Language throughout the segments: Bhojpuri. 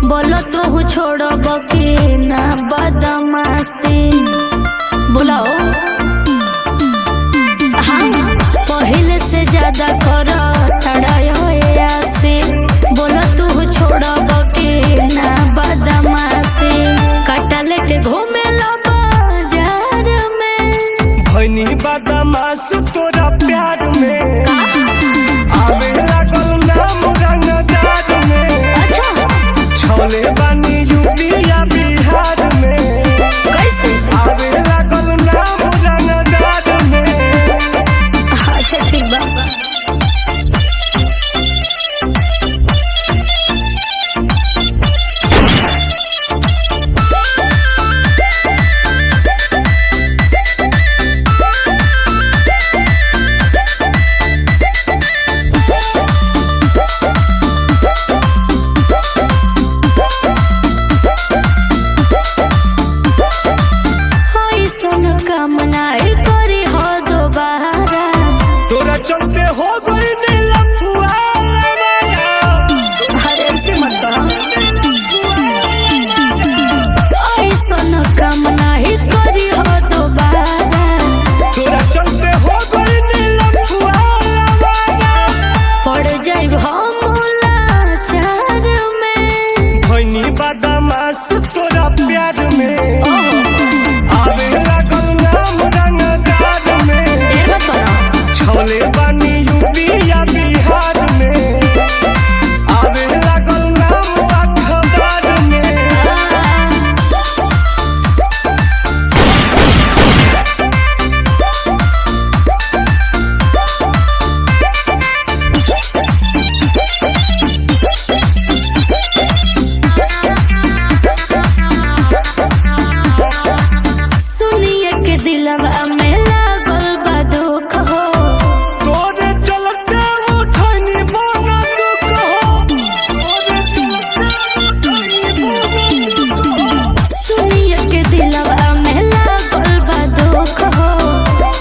बोलो तू छोड़ब के ना बदमाशी बुलाओ। हाँ पहले से ज्यादा कर तड़ासी। बोलो तू छोड़ब के ना बदमाशी। काटा लेके घूमे लो बाजार में। भैनी बदमाश तोरा प्यार में आवे लागल नाम रंगदार में। अच्छा छोले बानी यूपी या बिहार में। कैसे आवे लागल नाम रंगदार में। अच्छा ठीक बा। कामनाई करी हो दोबारा। तोरा चलते हो गई लफुआ। अरे से मत ऐसन कामनाई करी हो दोबारा। तोरा चलते हो गई लफुआ। पड़ जाइब हम लाचार में। भैनी बदमाश तोरा प्यार में आवे लागल नाम रंगदार में। देर मत करो। छोले बानी यूपी या बिहार में। आवे लागल नाम अखबार में। सुनिए के दिलवा में लागल बा दुख हो। तोरे चलते उठनी बना दुख हो। सुनिए के दिलवा में लागल बा दुख हो।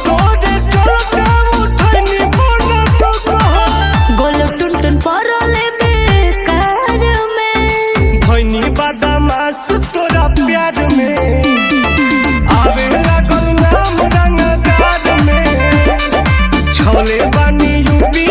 तोरे चलते उठनी बना दुख हो। गोल टुन टुन परले बेकार में। भैनी बदमाश तोरा प्यार में आवे लागल नाम रंगदार में। छोले बानी यूपी